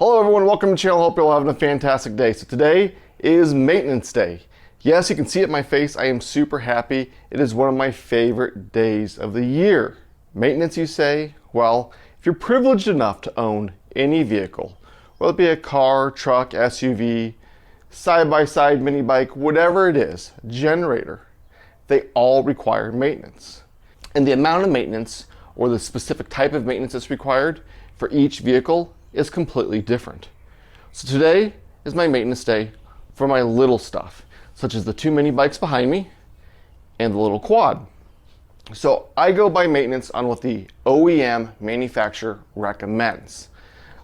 Hello everyone, welcome to the channel. Hope you're all having a fantastic day. So today is maintenance day. Yes, you can see it in my face. I am super happy. It is one of my favorite days of the year. Maintenance, you say? Well, if you're privileged enough to own any vehicle, whether it be a car, truck, SUV, side-by-side, mini bike, whatever it is, generator, they all require maintenance. And the amount of maintenance or the specific type of maintenance that's required for each vehicle is completely different. So today is my maintenance day for my little stuff, such as the two mini bikes behind me and the little quad. So I go by maintenance on what the OEM manufacturer recommends.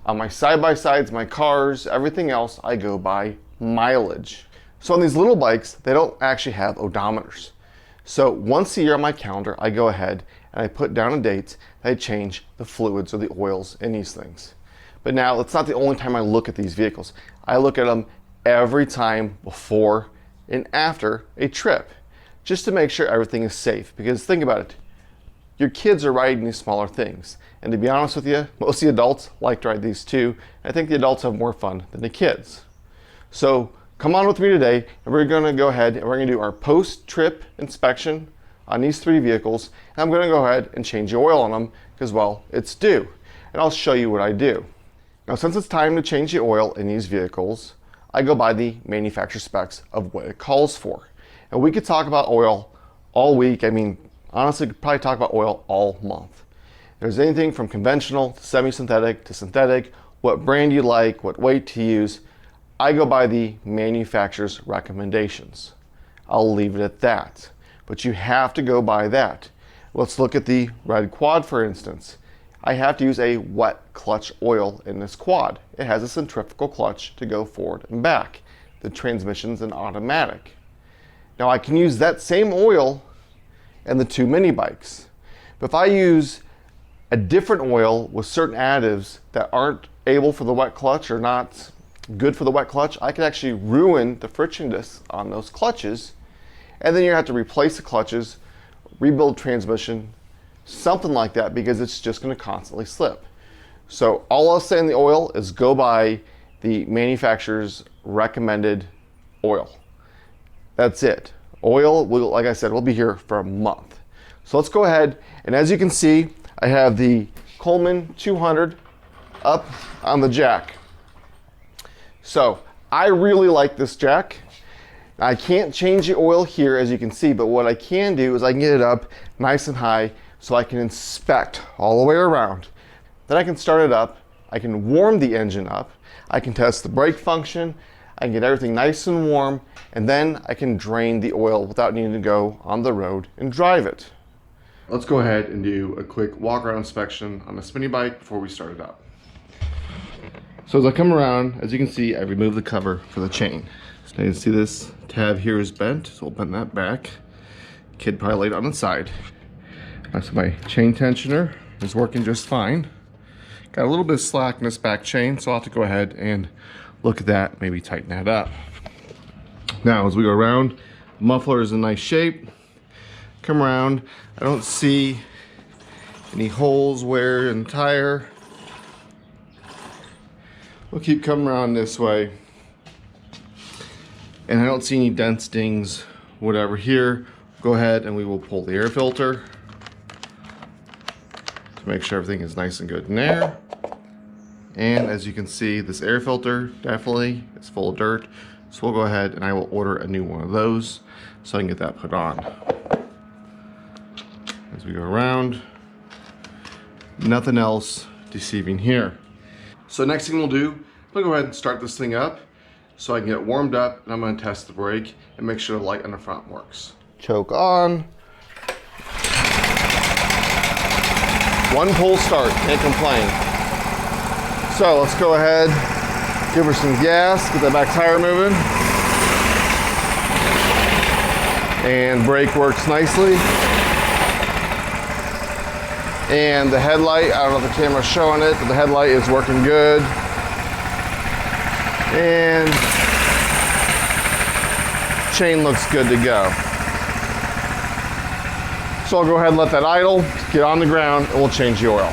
On my side-by-sides, my cars, everything else, I go by mileage. So on these little bikes, they don't actually have odometers. So once a year on my calendar, I go ahead and I put down a date that I change the fluids or the oils in these things. But now, it's not the only time I look at these vehicles. I look at them every time before and after a trip, just to make sure everything is safe. Because think about it, your kids are riding these smaller things. And to be honest with you, most of the adults like to ride these too. I think the adults have more fun than the kids. So come on with me today, and we're gonna go ahead and we're gonna do our post-trip inspection on these three vehicles. And I'm gonna go ahead and change the oil on them because, well, it's due. And I'll show you what I do. Now, since it's time to change the oil in these vehicles, I go by the manufacturer specs of what it calls for. And we could talk about oil all week. I mean, honestly, we could probably talk about oil all month. There's anything from conventional to semi-synthetic to synthetic, what brand you like, what weight to use. I go by the manufacturer's recommendations. I'll leave it at that. But you have to go by that. Let's look at the red quad, for instance. I have to use a wet clutch oil in this quad. It has a centrifugal clutch to go forward and back. The transmission's an automatic. Now I can use that same oil in the two mini bikes. But if I use a different oil with certain additives that aren't able for the wet clutch or not good for the wet clutch, I could actually ruin the friction discs on those clutches. And then you have to replace the clutches, rebuild transmission, something like that, because it's just going to constantly slip. So all I'll say in the oil is go by the manufacturer's recommended oil. That's it. Oil, like I said, will be here for a month. So let's go ahead, and as you can see, I have the Coleman 200 up on the jack. So I really like this jack. I can't change the oil here, as you can see, but what I can do is I can get it up nice and high so I can inspect all the way around. Then I can start it up, I can warm the engine up, I can test the brake function, I can get everything nice and warm, and then I can drain the oil without needing to go on the road and drive it. Let's go ahead and do a quick walk around inspection on this mini bike before we start it up. So as I come around, as you can see, I removed the cover for the chain. So you can see this tab here is bent, so we'll bend that back. Kid probably laid it on the side. So my chain tensioner is working just fine. Got a little bit of slack in this back chain, so I'll have to go ahead and look at that, maybe tighten that up. Now, as we go around, the muffler is in nice shape. Come around, I don't see any holes, wear in the tire. We'll keep coming around this way. And I don't see any dents, dings, whatever here. Go ahead and we will pull the air filter to make sure everything is nice and good in there. And as you can see, this air filter definitely is full of dirt. So we'll go ahead and I will order a new one of those so I can get that put on. As we go around, nothing else deceiving here. So next thing we'll do, I'm gonna go ahead and start this thing up so I can get it warmed up, and I'm gonna test the brake and make sure the light on the front works. Choke on. One pull start, can't complain. So let's go ahead, give her some gas, get that back tire moving. And brake works nicely. And the headlight, I don't know if the camera's showing it, but the headlight is working good. And chain looks good to go. So I'll go ahead and let that idle, get on the ground, and we'll change the oil.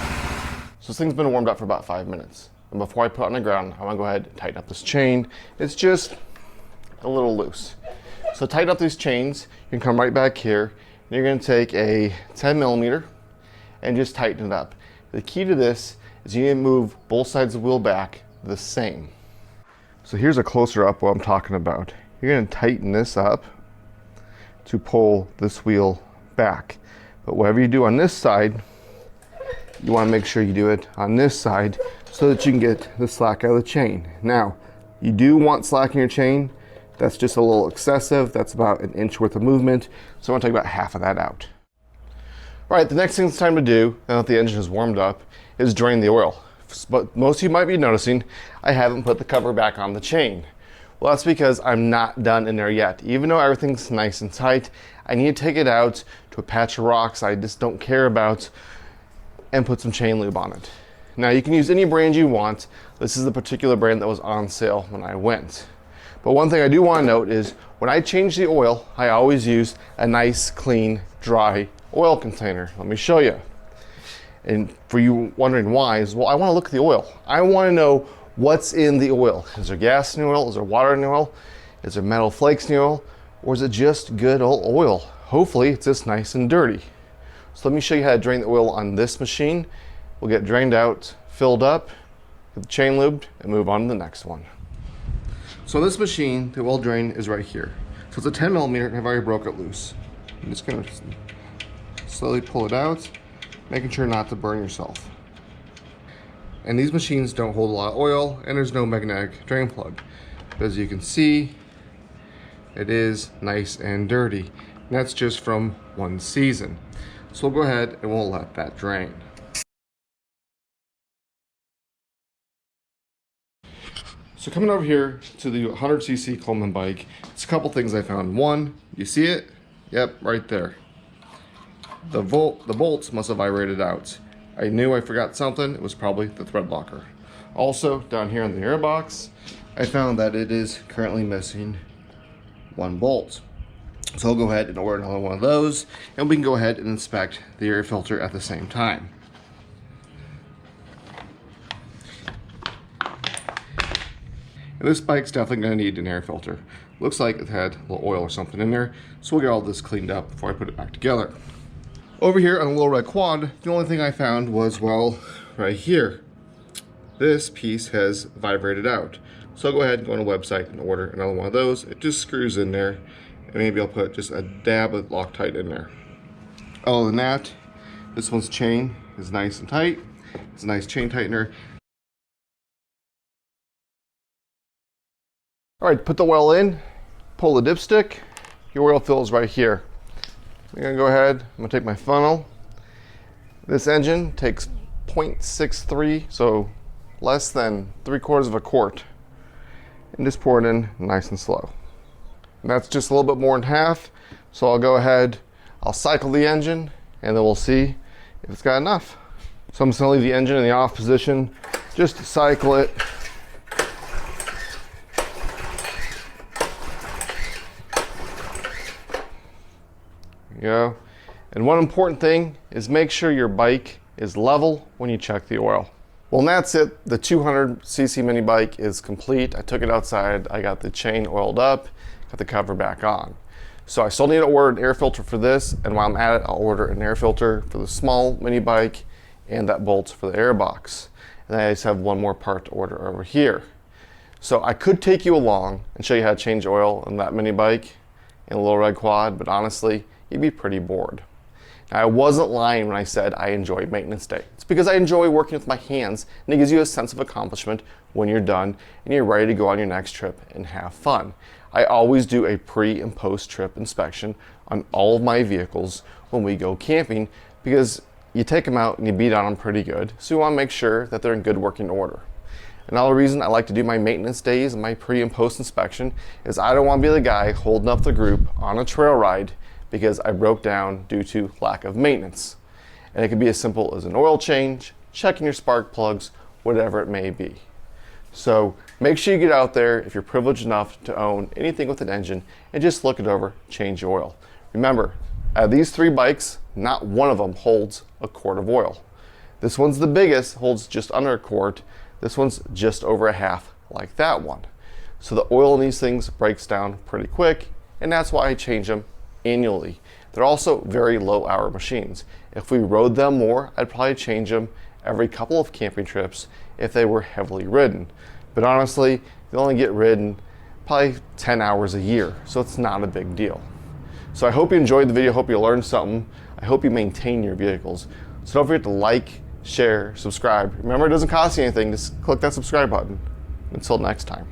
So this thing's been warmed up for about 5 minutes. And before I put it on the ground, I want to go ahead and tighten up this chain. It's just a little loose. So tighten up these chains. You can come right back here. And you're going to take a 10 millimeter and just tighten it up. The key to this is you need to move both sides of the wheel back the same. So here's a closer up what I'm talking about. You're going to tighten this up to pull this wheel back. But whatever you do on this side, you want to make sure you do it on this side so that you can get the slack out of the chain. Now, you do want slack in your chain. That's just a little excessive. That's about an inch worth of movement. So I'm going to take about half of that out. All right, the next thing it's time to do, now that the engine is warmed up, is drain the oil. But most of you might be noticing I haven't put the cover back on the chain. Well, that's because I'm not done in there yet. Even though everything's nice and tight, I need to take it out to a patch of rocks I just don't care about and put some chain lube on it. Now, you can use any brand you want. This is the particular brand that was on sale when I went. But one thing I do want to note is when I change the oil, I always use a nice, clean, dry oil container. Let me show you. And for you wondering why, is well, I want to look at the oil. I want to know what's in the oil. Is there gas in the oil? Is there water in the oil? Is there metal flakes in the oil? Or is it just good old oil? Hopefully it's just nice and dirty. So let me show you how to drain the oil on this machine. We'll get drained out, filled up, get the chain lubed, and move on to the next one. So this machine, the oil drain is right here. So it's a 10 millimeter and I've already broke it loose. I'm just gonna slowly pull it out, making sure not to burn yourself. And these machines don't hold a lot of oil and there's no magnetic drain plug. But as you can see, it is nice and dirty. And that's just from one season. So we'll go ahead and we'll let that drain. So coming over here to the 100cc Coleman bike, it's a couple things I found. One, you see it? Yep, right there. The bolts must have vibrated out. I knew I forgot something. It was probably the thread locker. Also, down here in the air box, I found that it is currently missing one bolt. So I'll go ahead and order another one of those, and we can go ahead and inspect the air filter at the same time. And this bike's definitely going to need an air filter. Looks like it had a little oil or something in there, so we'll get all this cleaned up before I put it back together. Over here on the little red quad, the only thing I found was, well, right here. This piece has vibrated out. So I'll go ahead and go on a website and order another one of those. It just screws in there, and maybe I'll put just a dab of Loctite in there. Other than that, this one's chain is nice and tight. It's a nice chain tightener. All right, put the oil in, pull the dipstick, your oil fills right here. I'm gonna go ahead, I'm gonna take my funnel. This engine takes 0.63, so less than 3/4 of a quart. And just pour it in nice and slow. And that's just a little bit more than half, so I'll go ahead, I'll cycle the engine, and then we'll see if it's got enough. So I'm just gonna leave the engine in the off position, just to cycle it. Go. And one important thing is make sure your bike is level when you check the oil. Well, and that's it. The 200cc mini bike is complete. I took it outside. I got the chain oiled up, got the cover back on. So I still need to order an air filter for this. And while I'm at it, I'll order an air filter for the small mini bike and that bolts for the air box. And I just have one more part to order over here. So I could take you along and show you how to change oil on that mini bike and a little red quad, but honestly, you'd be pretty bored. Now, I wasn't lying when I said I enjoy maintenance day. It's because I enjoy working with my hands, and it gives you a sense of accomplishment when you're done and you're ready to go on your next trip and have fun. I always do a pre and post trip inspection on all of my vehicles when we go camping because you take them out and you beat on them pretty good, so you want to make sure that they're in good working order. Another reason I like to do my maintenance days and my pre and post inspection is I don't want to be the guy holding up the group on a trail ride because I broke down due to lack of maintenance. And it can be as simple as an oil change, checking your spark plugs, whatever it may be. So make sure you get out there if you're privileged enough to own anything with an engine and just look it over, change your oil. Remember, out of these 3 bikes, not one of them holds a quart of oil. This one's the biggest, holds just under a quart. This one's just over a half like that one. So the oil in these things breaks down pretty quick, and that's why I change them annually. They're also very low hour machines. If we rode them more, I'd probably change them every couple of camping trips if they were heavily ridden. But honestly, they only get ridden probably 10 hours a year, so it's not a big deal. So I hope you enjoyed the video, hope you learned something. I hope you maintain your vehicles. So don't forget to like, share, subscribe. Remember, it doesn't cost you anything, just click that subscribe button. Until next time.